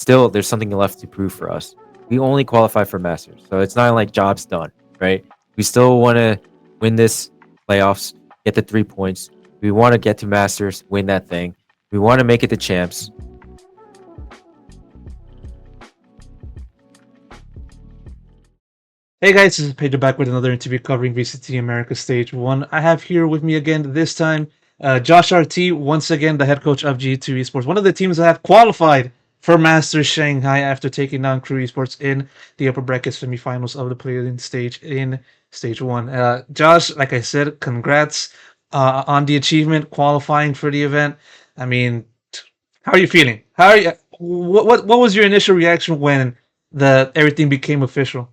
still there's something left to prove for us. We only qualify for Masters, so it's not like job's done, right? We still want to win this playoffs, get the 3 points. We want to get to Masters, win that thing. We want to make it to champs. Hey guys, this is Pedro back with another interview covering VCT America Stage 1. I have here with me again this time JoshRT, once again the head coach of G2 esports, one of the teams that have qualified for Masters Shanghai after taking down Crew esports in the upper bracket semifinals of the play-in stage in Stage 1. Josh, like I said, congrats on the achievement, qualifying for the event. I mean, how are you feeling? How are you? What was your initial reaction when the everything became official?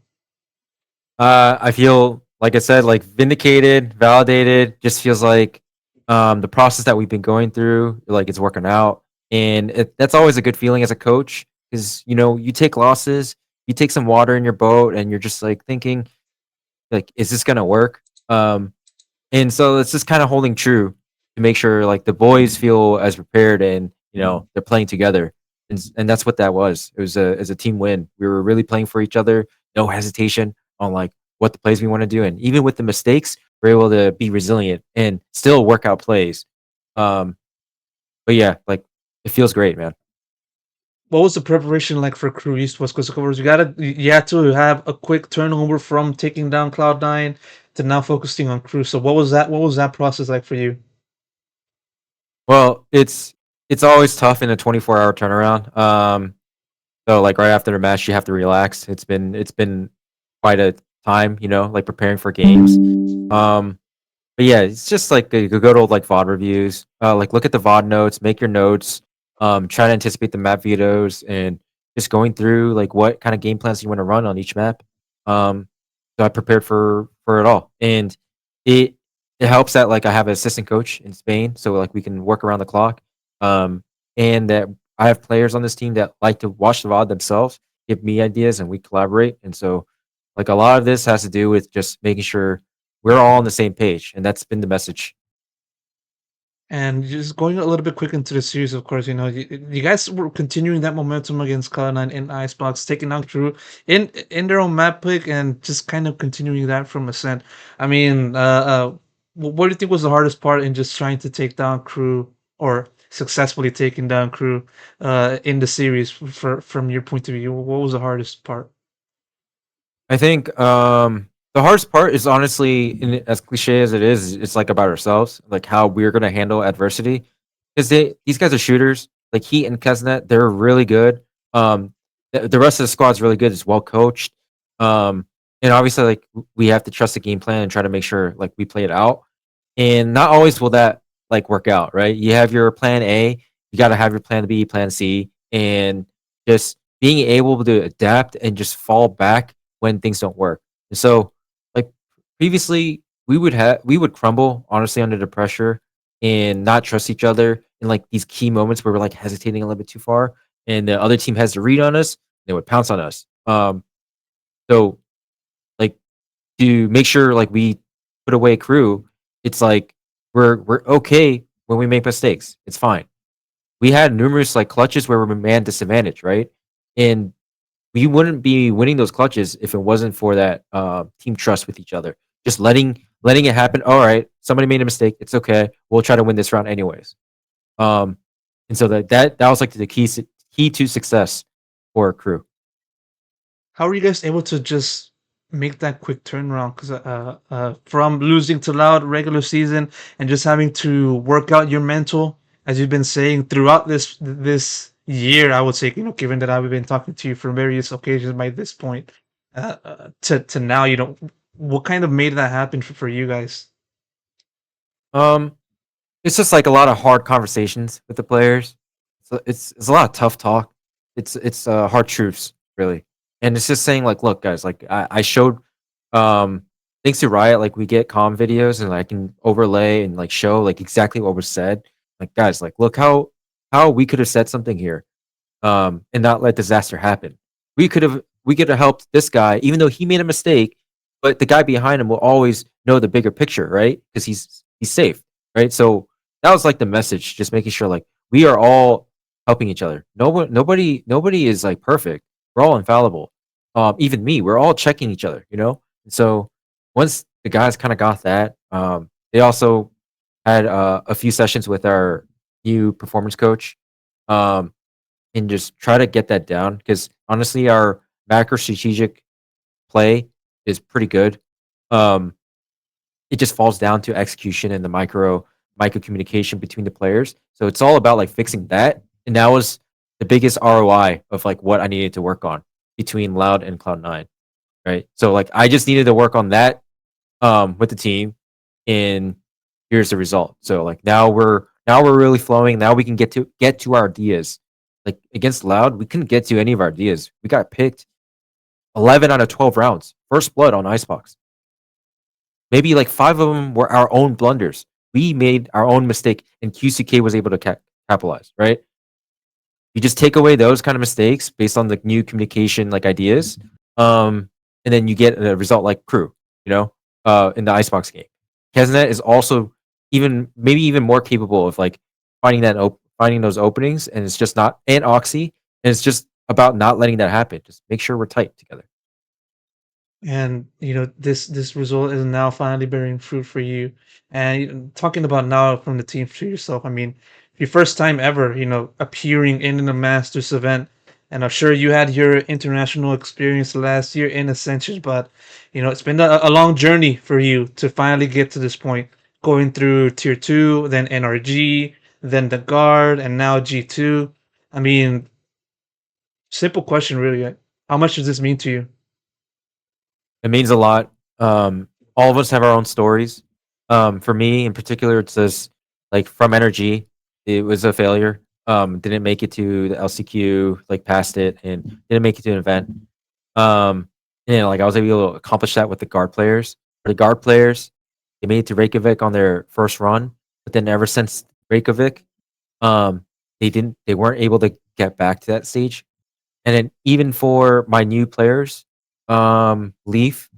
I feel like I said, like vindicated, validated. Just feels like the process that we've been going through, like it's working out, and that's always a good feeling as a coach because you take losses, you take some water in your boat, and you're just like thinking, like, is this gonna work? And so it's just kind of holding true to make sure like the boys feel as prepared and they're playing together, and that's what that was. It was a team win. We were really playing for each other, no hesitation on like what the plays we want to do, and even with the mistakes, we're able to be resilient and still work out plays. Um, but yeah, like it feels great, man. What was the preparation like for Crew East West Coast? Of course, you had to have a quick turnover from taking down Cloud9 to now focusing on Crew. So what was that? What was that process like for you? Well, it's always tough in a 24-hour turnaround. So like right after the match, you have to relax. It's been quite a time, like preparing for games. Um, but yeah, it's just like the good old like VOD reviews. Like look at the VOD notes, make your notes. Try to anticipate the map vetoes and just going through like what kind of game plans you want to run on each map. So I prepared for it all, and it it helps that like I have an assistant coach in Spain, so like we can work around the clock. Um, and that I have players on this team that like to watch the VOD themselves, give me ideas, and we collaborate. And so, like a lot of this has to do with just making sure we're all on the same page, and that's been the message. And just going a little bit quick into the series, of course, you guys were continuing that momentum against Cloud9 in Icebox, taking out Drew in their own map pick, and just kind of continuing that from Ascent. I mean, what do you think was the hardest part in just trying to take down Crew or successfully taking down Crew in the series from your point of view? What was the hardest part? I think the hardest part is honestly, as cliche as it is, it's like about ourselves, like how we're gonna handle adversity. Because these guys are shooters, like Heat and Kesnet, they're really good. The rest of the squad's really good. It's well coached. And obviously, like we have to trust the game plan and try to make sure like we play it out. And not always will that like work out, right? You have your plan A, you got to have your plan B, plan C, and just being able to adapt and just fall back when things don't work. And so, like previously, we would crumble honestly under the pressure and not trust each other in like these key moments where we're like hesitating a little bit too far, and the other team has to read on us. They would pounce on us. So like to make sure like we put away Crew, it's like we're okay when we make mistakes. It's fine. We had numerous like clutches where we're man disadvantage, right? And we wouldn't be winning those clutches if it wasn't for that team trust with each other. Just letting it happen. All right, somebody made a mistake. It's okay. We'll try to win this round anyways. Um, and so that was like the key to success for a Crew. How are you guys able to just make that quick turnaround? Because from losing to Loud regular season and just having to work out your mental, as you've been saying throughout this year, I would say, given that I've been talking to you for various occasions by this point, to now, what kind of made that happen for you guys? Um, it's just like a lot of hard conversations with the players. So it's a lot of tough talk. It's hard truths really, and it's just saying like, look, guys, like I showed, um, thanks to Riot, like we get calm videos and I can overlay and like show like exactly what was said. Like guys, like look how we could have said something here, and not let disaster happen. We could have helped this guy even though he made a mistake, but the guy behind him will always know the bigger picture, right? Because he's safe, right? So that was like the message, just making sure like we are all helping each other. Nobody is like perfect. We're all infallible. Even me, we're all checking each other. And so once the guys kind of got that, they also had a few sessions with our new performance coach, um, and just try to get that down because honestly, our macro strategic play is pretty good. Um, it just falls down to execution and the micro communication between the players. So it's all about like fixing that. And that was the biggest ROI of like what I needed to work on between Loud and Cloud9. Right. So like I just needed to work on that with the team, and here's the result. So like now we're really flowing. Now we can get to our ideas. Like against Loud, we couldn't get to any of our ideas. We got picked 11 out of 12 rounds. First blood on Icebox. Maybe like 5 of them were our own blunders. We made our own mistake, and QCK was able to capitalize. Right. You just take away those kind of mistakes based on the new communication like ideas, and then you get a result like Crew. In the Icebox game. Kesnet is also maybe even more capable of like finding those openings, and it's just not and Oxy, and it's just about not letting that happen. Just make sure we're tight together. And this result is now finally bearing fruit for you. And talking about now from the team to yourself, I mean, your first time ever, appearing in a Masters event, and I'm sure you had your international experience last year in Ascension, but it's been a long journey for you to finally get to this point, going through tier two, then NRG, then the guard, and now G2. I mean, simple question, really. How much does this mean to you? It means a lot. All of us have our own stories. For me in particular, it's this like from Energy. It was a failure. Didn't make it to the LCQ, like passed it, and didn't make it to an event. Like I was able to accomplish that with the guard players. The guard players, they made it to Reykjavik on their first run, but then ever since Reykjavik, um, they weren't able to get back to that stage. And then even for my new players, Leaf,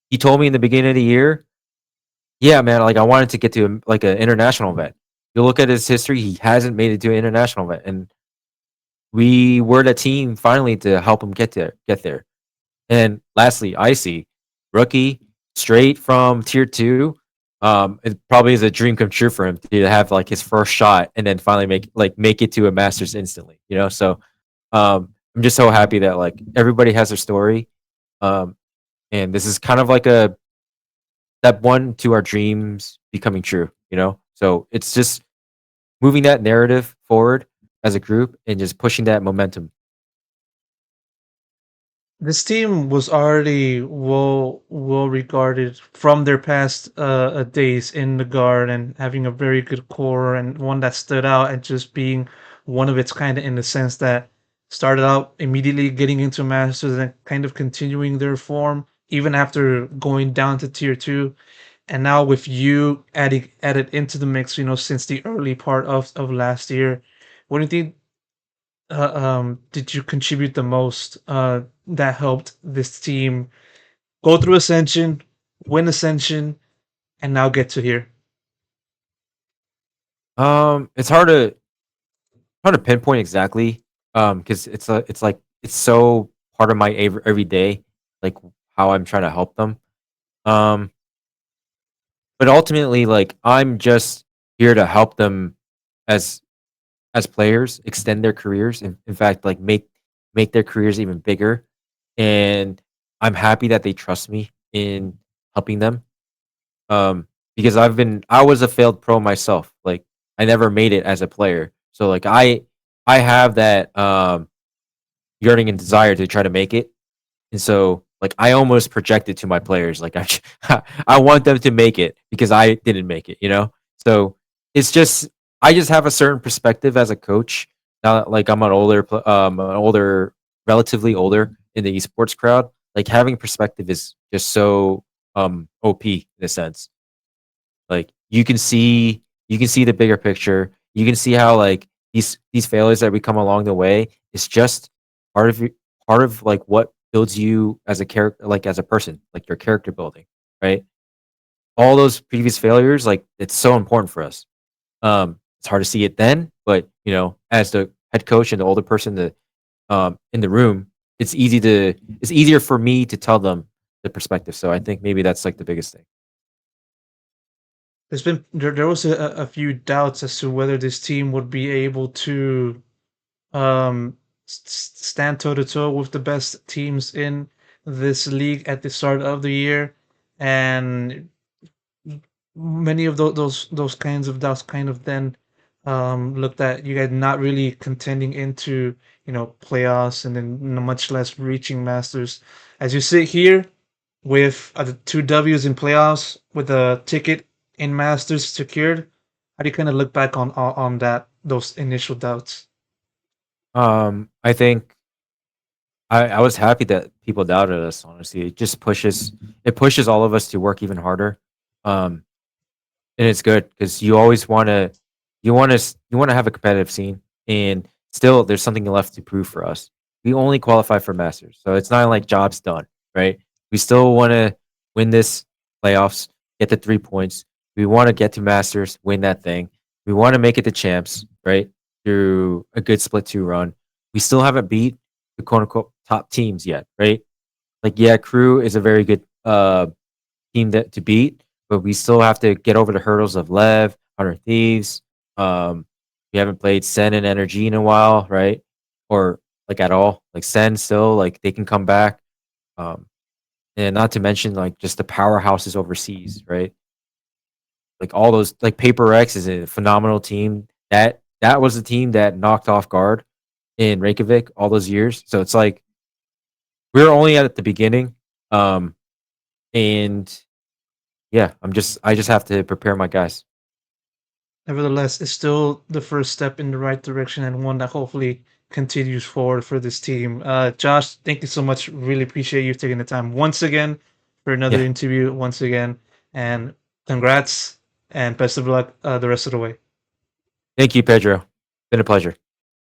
he told me in the beginning of the year, yeah, man, like I wanted to get to like an international event. You look at his history, he hasn't made it to an international event, and we were the team finally to help him get there. And lastly, Icy, rookie, straight from tier two. It probably is a dream come true for him to have like his first shot and then finally make it to a Masters instantly. So I'm just so happy that like everybody has their story, um, and this is kind of like a step one to our dreams becoming true. So it's just moving that narrative forward as a group and just pushing that momentum. This team was already well regarded from their past days in the guard and having a very good core and one that stood out and just being one of its kind in the sense that started out immediately getting into masters and kind of continuing their form even after going down to tier two. And now with you added into the mix, since the early part of last year, what do you think did you contribute the most that helped this team go through Ascension, win Ascension, and now get to here? It's hard to pinpoint exactly, because it's like it's so part of my every day, like how I'm trying to help them. Um, but ultimately, like I'm just here to help them as as players extend their careers. In fact, like make their careers even bigger. And I'm happy that they trust me in helping them. Because I was a failed pro myself. Like I never made it as a player. So like I have that yearning and desire to try to make it. And so like I almost project it to my players. Like I want them to make it because I didn't make it. So it's just I just have a certain perspective as a coach. Now that, like I'm relatively older in the esports crowd. Like having perspective is just so OP in a sense. Like you can see the bigger picture. You can see how like these failures that we come along the way is just part of part of like what builds you as a character, like as a person, like your character building, right? All those previous failures, like it's so important for us. It's hard to see it then, but as the head coach and the older person in the room, it's easier for me to tell them the perspective. So I think maybe that's like the biggest thing. There was a few doubts as to whether this team would be able to stand toe to toe with the best teams in this league at the start of the year, and many of those kinds of doubts kind of then looked at you guys not really contending into playoffs and then much less reaching Masters. As you sit here with the two W's in playoffs with a ticket in Masters secured, how do you kind of look back on that those initial doubts? I think I was happy that people doubted us. Honestly, it pushes all of us to work even harder. Um, and it's good because you want to have a competitive scene, and still there's something left to prove for us. We only qualify for Masters, so it's not like job's done, right? We still want to win this playoffs, get the 3 points. We want to get to Masters, win that thing. We want to make it to champs, right? Through a good split two run. We still haven't beat the quote unquote top teams yet, right? Like, yeah, Crew is a very good team to beat, but we still have to get over the hurdles of Lev, Hunter Thieves. We haven't played Sen and Energy in a while, right? Or like at all. Like Sen still, like they can come back. Um, and not to mention like just the powerhouses overseas, right? Like all those like Paper X is a phenomenal team. That was the team that knocked off guard in Reykjavik all those years. So it's like we're only at the beginning. Um, and yeah, I just have to prepare my guys. Nevertheless, it's still the first step in the right direction and one that hopefully continues forward for this team. Josh, thank you so much. Really appreciate you taking the time once again for another Yeah. interview once again. And congrats and best of luck the rest of the way. Thank you, Pedro. Been a pleasure.